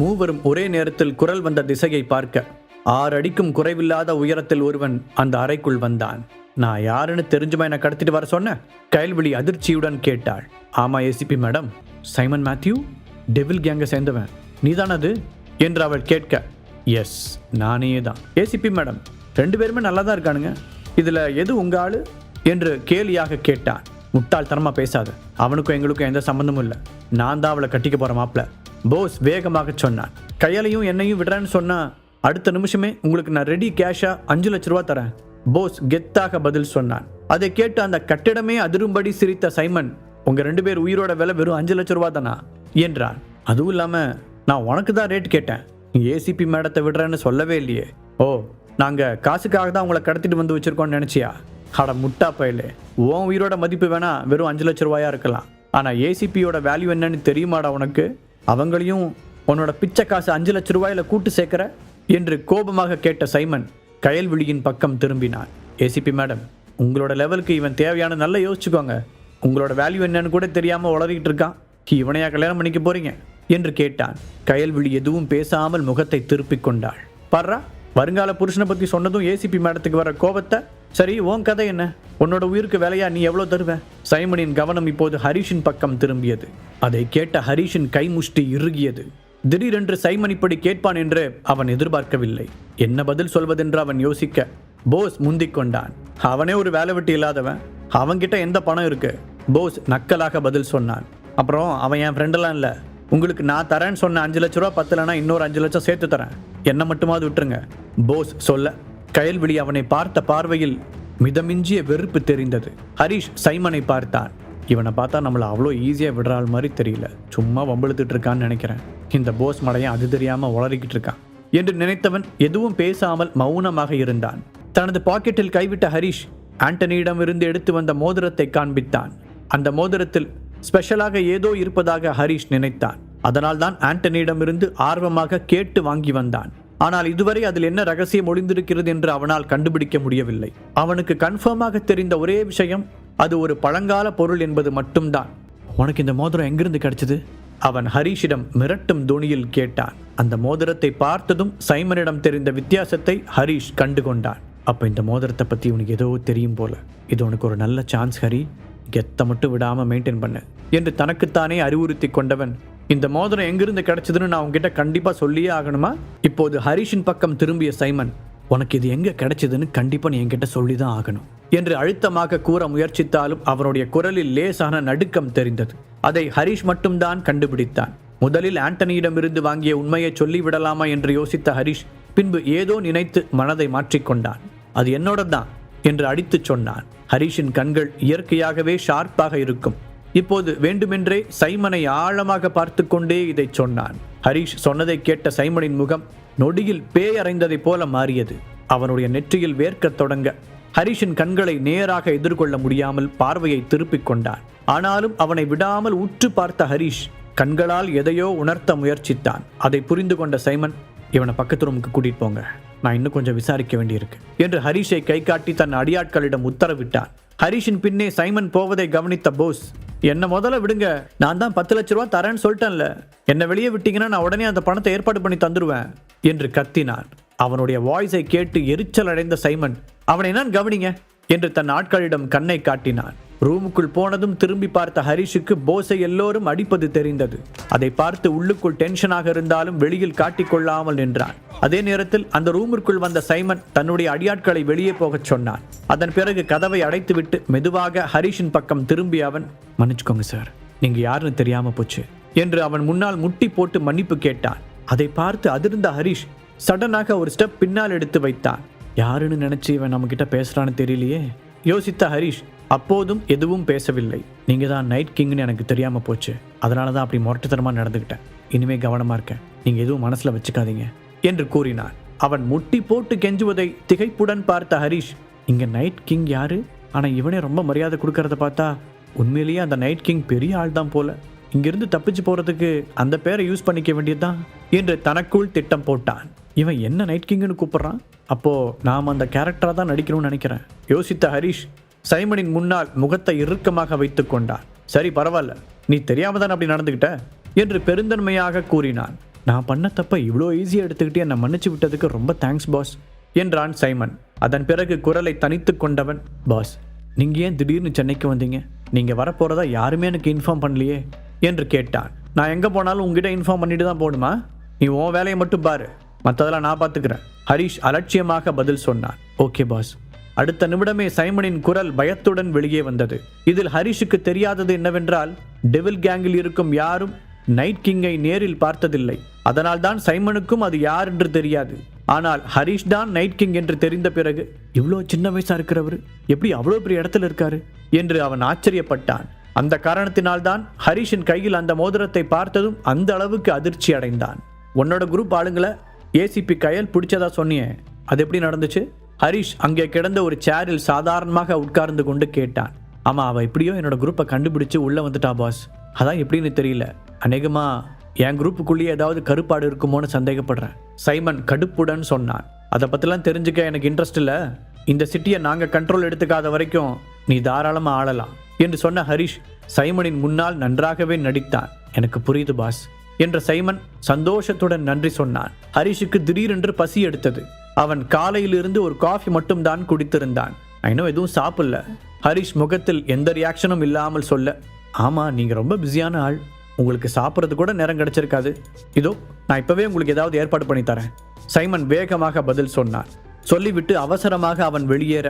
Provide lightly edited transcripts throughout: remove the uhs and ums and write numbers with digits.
மூவரும் ஒரே நேரத்தில் குரல் வந்த திசையை பார்க்க 6 அடிக்கும் குறைவில்லாத உயரத்தில் ஒருவன் அந்த அறைக்குள் வந்தான். நான் யாருன்னு தெரிஞ்சுமா என்னை கடத்திட்டு வர சொன்ன? கயல்விழி அதிர்ச்சியுடன் கேட்டாள். ஆமா ACP madam, Simon Mathew, devil கேங்கை சேர்ந்தவன் நீதான் அது என்று அவள் கேட்க, எஸ் நானே தான் ஏசிபி மேடம், 2 பேருமே நல்லா தான் இருக்கானுங்க, இதுல எது உங்க ஆளு என்று கேலியாக கேட்டான். முட்டாள்தனமா பேசாத, அவனுக்கும் எங்களுக்கும் எந்த சம்பந்தமும் இல்லை, நான் தான் அவளை கட்டிக்க போற மாப்பிள்ள, போஸ் வேகமாக சொன்னான். கையாலையும் என்னையும் விடுறேன்னு சொன்னா அடுத்த நிமிஷமே உங்களுக்கு நான் ரெடி கேஷா 5 லட்ச ரூபா தரேன், போஸ் கெத்தாக பதில் சொன்னான். அதை கேட்டு அந்த கட்டிடமே அதிரும்படி சிரித்த சைமன், உங்க 2 பேர் உயிரோட விலை வெறும் 5 லட்ச ரூபா தானா என்றான். அதுவும் இல்லாம நான் உனக்கு தான் ரேட் கேட்டேன், நீ ஏசிபி மேடத்தை விடுறேன்னு சொல்லவே இல்லையே. ஓ, நாங்க காசுக்காக தான் உங்களை கடத்திட்டு வந்து வச்சிருக்கோம்னு நினைச்சியா? அட முட்டா பயலே, உன் உயிரோட மதிப்பு வேணா வெறும் 5 லட்ச ரூபாயா இருக்கலாம், ஆனா ஏசிபியோட வேல்யூ என்னன்னு தெரியுமாடா உனக்கு? அவங்களையும் உன்னோட பிச்சை காசு 5 லட்ச ரூபாயில கூட்டு சேர்க்கிற என்று கோபமாக கேட்ட சைமன் கயல்விழியின் பக்கம் திரும்பினான். ஏசிபி மேடம், உங்களோட லெவலுக்கு இவன் தேவையான நல்லா யோசிச்சுக்கோங்க, உங்களோட வேல்யூ என்னன்னு கூட தெரியாம உளறிக்கிட்டு இருக்கான், இவனையா கல்யாணம் பண்ணிக்க போறீங்க என்று கேட்டான். கயல்விழி எதுவும் பேசாமல் முகத்தை திருப்பிக் கொண்டாள். பாரா, வருங்கால புருஷனை பத்தி சொன்னதும் ஏசிபி மேடத்துக்கு வர கோபத்தை. சரி, உன் கதை என்ன? உன்னோட உயிருக்கு வேலையா நீ எவ்வளவு தருவ? சைமனின் கவனம் இப்போது ஹரிஷின் பக்கம் திரும்பியது. அதை கேட்ட ஹரிஷின் கைமுஷ்டி இறுகியது. திடீரென்று சைமன் இப்படி கேட்பான் என்று அவன் எதிர்பார்க்கவில்லை. என்ன பதில் சொல்வதென்று அவன் யோசிக்க போஸ் முந்திக் கொண்டான். அவனே ஒரு வேலை வெட்டி இல்லாதவன், அவன்கிட்ட எந்த பணம் இருக்கு? போஸ் நக்கலாக பதில் சொன்னான். அப்புறம் அவன் என் ஃப்ரெண்டெல்லாம் இல்லை, உங்களுக்கு நான் தரேன்னு சொன்ன 5 லட்ச ரூபா பத்தலைன்னா இன்னொரு 5 லட்சம் சேர்த்து தரேன், என்ன மட்டுமாவது விட்டுருங்க போஸ் சொல்ல, கயல்விழி அவனை பார்த்த பார்வையில் மிதமிஞ்சிய வெறுப்பு தெரிந்தது. ஹரிஷ் சைமனை பார்த்தான். இவனை பார்த்தா நம்மளை அவ்வளோ ஈஸியாக விடுறாள் மாதிரி தெரியல, சும்மா வம்பிழுத்துட்டு இருக்கான்னு நினைக்கிறேன், இந்த போஸ் மடையன் அது தெரியாமல் உளறிக்கிட்டு இருக்கான் என்று நினைத்தவன் எதுவும் பேசாமல் மௌனமாக இருந்தான். தனது பாக்கெட்டில் கைவிட்ட ஹரிஷ் ஆண்டனியிடம் இருந்து எடுத்து வந்த மோதிரத்தை காண்பித்தான். அந்த மோதிரத்தில் ஸ்பெஷலாக ஏதோ இருப்பதாக ஹரிஷ் நினைத்தான். அதனால் தான் ஆண்டனியிடமிருந்து ஆர்வமாக கேட்டு வாங்கி வந்தான். ஆனால் இதுவரை அதில் என்ன ரகசியம் ஒளிந்திருக்கிறது என்று அவனால் கண்டுபிடிக்க முடியவில்லை. அவனுக்கு கன்ஃபார்மாக தெரிந்த ஒரே விஷயம், அது ஒரு பழங்கால பொருள் என்பது மட்டும்தான். உனக்கு இந்த மோதிரம் எங்கிருந்து கிடைச்சது? அவன் ஹரிஷிடம் மிரட்டும் தொனியில் கேட்டான். அந்த மோதிரத்தை பார்த்ததும் சைமனிடம் தெரிந்த வித்தியாசத்தை ஹரிஷ் கண்டு கொண்டான். அப்ப இந்த மோதிரத்தை பத்தி உனக்கு ஏதோ தெரியும் போல, இது உனக்கு ஒரு நல்ல சான்ஸ் ஹரி, கெத்த மட்டும் விடாம மெயின்டைன் பண்ணு என்று தனக்குத்தானே அறிவுறுத்தி கொண்டவன், இந்த மோதிரம் எங்கிருந்து கிடைச்சதுன்னு நான் உங்ககிட்ட கண்டிப்பா சொல்லியே ஆகணுமா? இப்போது ஹரிஷின் பக்கம் திரும்பிய சைமன், உனக்கு இது எங்க கிடைச்சதுன்னு கண்டிப்பா நீ என்கிட்ட சொல்லிதான் ஆகணும் என்று அழுத்தமாக கூற முயற்சித்தாலும் அவனுடைய குரலில் லேசான நடுக்கம் தெரிந்தது. அதை ஹரிஷ் மட்டும்தான் கண்டுபிடித்தான். முதலில் ஆண்டனியிடமிருந்து வாங்கிய உண்மையை சொல்லிவிடலாமா என்று யோசித்த ஹரிஷ் பின்பு ஏதோ நினைத்து மனதை மாற்றிக்கொண்டான். அது என்னோட தான் என்று அடித்து சொன்னான். ஹரிஷின் கண்கள் இயற்கையாகவே ஷார்ப்பாக இருக்கும். இப்போது வேண்டுமென்றே சைமனை ஆழமாக பார்த்து கொண்டே இதை சொன்னான். ஹரிஷ் சொன்னதை கேட்ட சைமனின் முகம் நொடியில் பேயறைந்ததை போல மாறியது. அவனுடைய நெற்றியில் வேர்க்கத் தொடங்க ஹரிஷின் கண்களை நேராக எதிர்கொள்ள முடியாமல் பார்வையை திருப்பிக் கொண்டான். ஆனாலும் அவனை விடாமல் உற்று பார்த்த ஹரிஷ் கண்களால் எதையோ உணர்த்த முயற்சித்தான். அதை புரிந்து கொண்ட சைமன், இவனை பக்கத்து ரூமுக்கு கூட்டிட்டு போங்க, நான் இன்னும் கொஞ்சம் விசாரிக்க வேண்டியிருக்கு என்று ஹரிஷை கை காட்டி தன் அடியாட்களிடம் உத்தரவிட்டான். ஹரிஷின் பின்னே சைமன் போவதை கவனித்த போஸ், என்ன முதல்ல விடுங்க, நான் தான் 10 லட்ச ரூபா தரேன்னு சொல்லிட்டேன்ல, என்ன வெளியே விட்டீங்கன்னா நான் உடனே அந்த பணத்தை ஏற்பாடு பண்ணி தந்துடுவேன் என்று கத்தினான். அவனுடைய வாய்ஸை கேட்டு எரிச்சல் அடைந்த சைமன், அவனை நான் கவனிங்க என்று தன் ஆட்களிடம் கண்ணை காட்டினான். ரூமுக்குள் போனதும் திரும்பி பார்த்த ஹரிஷுக்கு போஸை எல்லோரும் அடிப்பது தெரிந்தது. அதை பார்த்து உள்ளுக்குள் டென்ஷனாக இருந்தாலும் வெளியில் காட்டிக்கொள்ளாமல் நின்றான். அதே நேரத்தில் அந்த ரூமிற்குள் வந்த சைமன் தன்னுடைய அடியாட்களை வெளியே போகச் சொன்னான். அதன் பிறகு கதவை அடைத்துவிட்டு மெதுவாக ஹரிஷின் பக்கம் திரும்பி அவன், மன்னிச்சுக்கோங்க சார், நீங்க யாருன்னு தெரியாம போச்சு என்று அவன் முன்னால் முட்டி போட்டு மன்னிப்பு கேட்டான். அதை பார்த்து அதிர்ந்த ஹரிஷ் சடனாக ஒரு ஸ்டெப் பின்னால் எடுத்து வைத்தான். யாருன்னு நினைச்சு இவன் நம்ம கிட்ட பேசுறான்னு தெரியலையே யோசித்த ஹரிஷ் அப்போதும் எதுவும் பேசவில்லை. நீங்க தான் நைட் கிங்னு எனக்கு தெரியாம போச்சு, அதனாலதான் அப்படி முரட்டுத்தனமா நடந்துக்கிட்டேன், இனிமே கவனமா இருக்கேன், நீங்க எதுவும் மனசுல வச்சுக்காதீங்க என்று கூறினான். அவன் முட்டி போட்டு கெஞ்சுவதை திகைப்புடன் பார்த்த ஹரிஷ், இங்க நைட் கிங் யாரு? ஆனா இவனே ரொம்ப மரியாதை கொடுக்கறத பார்த்தா உண்மையிலேயே அந்த நைட் கிங் பெரிய ஆள் தான் போல, இங்கிருந்து தப்பிச்சு போறதுக்கு அந்த பேரை யூஸ் பண்ணிக்க வேண்டியதுதான் என்று தனக்குள் திட்டம் போட்டான். இவன் என்ன நைட் கிங்னு கூப்பிடுறான், அப்போ நாம் அந்த கேரக்டரா தான் நடிக்கணும்னு நினைக்கிறேன் யோசித்த ஹரிஷ் சைமனின் முன்னால் முகத்தை இறுக்கமாக வைத்துக் கொண்டான். சரி பரவாயில்ல, நீ தெரியாம தான் அப்படி நடந்துகிட்ட என்று பெருந்தன்மையாக கூறினான். நான் பண்ண தப்ப இவ்வளோ ஈஸியாக எடுத்துக்கிட்டு என்னை மன்னிச்சு விட்டதுக்கு ரொம்ப தேங்க்ஸ் பாஸ் என்றான் சைமன். அதன் பிறகு குரலை தனித்து கொண்டவன், பாஸ் நீங்கள் ஏன் திடீர்னு சென்னைக்கு வந்தீங்க? நீங்கள் வரப்போகிறதா யாருமே எனக்கு இன்ஃபார்ம் பண்ணலையே என்று கேட்டான். நான் எங்கே போனாலும் உங்ககிட்ட இன்ஃபார்ம் பண்ணிட்டு தான் போகணுமா? நீ உன் வேலையை மட்டும் பாரு, மற்றதெல்லாம் நான் பார்த்துக்கிறேன். ஹரிஷ் அலட்சியமாக பதில் சொன்னான். Okay boss. அடுத்த நிமிடமே சைமனின் குரல் பயத்துடன் வெளியே வந்தது. இதில் ஹரிஷுக்கு தெரியாதது என்னவென்றால், டெவில் கேங்கில் இருக்கும் யாரும் நைட் கிங்கை நேரில் பார்த்ததில்லை. அதனால் தான் சைமனுக்கும் அது யார் என்று தெரியாது. ஆனால் ஹரிஷ் தான் நைட் கிங் என்று தெரிந்த பிறகு, இவ்வளோ சின்ன வயசா இருக்கிறவர் எப்படி அவ்வளோ பெரிய இடத்துல இருக்காரு என்று அவன் ஆச்சரியப்பட்டான். அந்த காரணத்தினால்தான் ஹரிஷின் கையில் அந்த மோதிரத்தை பார்த்ததும் அந்த அளவுக்கு அதிர்ச்சி அடைந்தான். உன்னோட குரூப் ஆளுங்களை ஏசிபி கயல் பிடிச்சதா சொன்னியே, அது எப்படி நடந்துச்சு? ஹரிஷ் அங்கே கிடந்த ஒரு சேரில் சாதாரணமாக உட்கார்ந்து கொண்டு கேட்டான். ஆமா, அவ எப்படியோ என்னோட குரூப்பை கண்டுபிடிச்சு உள்ள வந்துட்டா பாஸ். அதான் எப்படின்னு தெரியல. அநேகமா என் குரூப்புக்குள்ளேயே ஏதாவது கருப்பாடு இருக்குமோன்னு சந்தேகப்படுறேன். சைமன் கடுப்புடன் சொன்னான். அதை பற்றிலாம் தெரிஞ்சுக்க எனக்கு இன்ட்ரெஸ்ட் இல்லை. இந்த சிட்டியை நாங்கள் கண்ட்ரோல் எடுத்துக்காத வரைக்கும் நீ தாராளமாக ஆளலாம் என்று சொன்ன ஹரிஷ் சைமனின் முன்னால் நன்றாகவே நடித்தான். எனக்கு புரியுது பாஸ் என்ற சைமன் சந்தோஷத்துடன் நன்றி சொன்னான். ஹரிஷுக்கு திடீரென்று பசி எடுத்தது. அவன் காலையிலிருந்து ஒரு காஃபி மட்டும் தான் குடித்திருந்தான். நான் இன்னும் எதுவும் சாப்பிடல. ஹரிஷ் முகத்தில் எந்த ரியாக்ஷனும் இல்லாமல் சொல்ல, ஆமாம் நீங்கள் ரொம்ப பிஸியான ஆள், உங்களுக்கு சாப்பிட்றது கூட நேரம் கிடைச்சிருக்காது. இதோ நான் இப்போவே உங்களுக்கு ஏதாவது ஏற்பாடு பண்ணி தரேன். சைமன் வேகமாக பதில் சொன்னான். சொல்லிவிட்டு அவசரமாக அவன் வெளியேற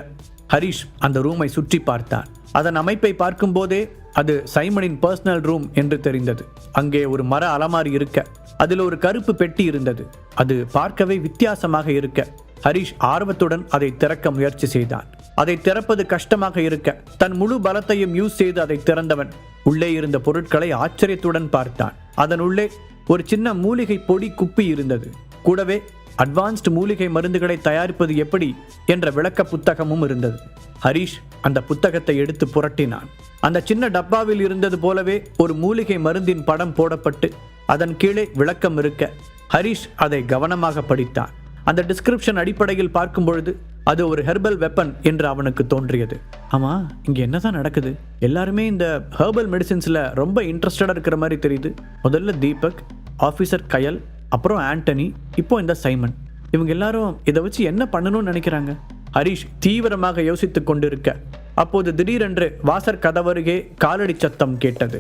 ஹரிஷ் அந்த ரூமை சுற்றி பார்த்தான். அதன் அமைப்பை பார்க்கும் போதே அது சைமனின் பர்சனல் ரூம் என்று தெரிந்தது. அங்கே ஒரு மர அலமாரி இருக்க, அதில் ஒரு கருப்பு பெட்டி இருந்தது. அது பார்க்கவே வித்தியாசமாக இருக்க ஹரிஷ் ஆர்வத்துடன் அதை திறக்க முயற்சி செய்தான். அதை திறப்பது கஷ்டமாக இருக்க தன் முழு பலத்தையும் யூஸ் செய்து அதை திறந்தவன் உள்ளே இருந்த பொருட்களை ஆச்சரியத்துடன் பார்த்தான். அதன் உள்ளே ஒரு சின்ன மூலிகை பொடி குப்பி இருந்தது. கூடவே அட்வான்ஸ்டு மூலிகை மருந்துகளை தயாரிப்பது எப்படி என்ற விளக்க புத்தகமும் இருந்தது. ஹரிஷ் அந்த புத்தகத்தை எடுத்து புரட்டினான். அந்த சின்ன டப்பாவில் இருந்தது போலவே ஒரு மூலிகை மருந்தின் படம் போடப்பட்டு அதன் கீழே விளக்கம் இருக்க ஹரிஷ் அதை கவனமாக படித்தான். அந்த டிஸ்கிரிப்ஷன் அடிப்படையில் பார்க்கும் பொழுது அது ஒரு ஹெர்பல் வெப்பன் என்று அவனுக்கு தோன்றியது. ஆமா, இங்க என்னதான் நடக்குது? எல்லாருமே இந்த ஹெர்பல் மெடிசின்ஸ்ல ரொம்ப இன்ட்ரெஸ்டடா இருக்கிற மாதிரி தெரியுது. முதல்ல தீபக், ஆபீசர் கயல், அப்புறம் ஆண்டனி, இப்போ இந்த சைமன். இவங்க எல்லாரும் இதை வச்சு என்ன பண்ணணும்னு நினைக்கிறாங்க? ஹரிஷ் தீவிரமாக யோசித்துக் கொண்டிருக்க அப்போது திடீரென்று வாசற் கதவருகே காலடி சத்தம் கேட்டது.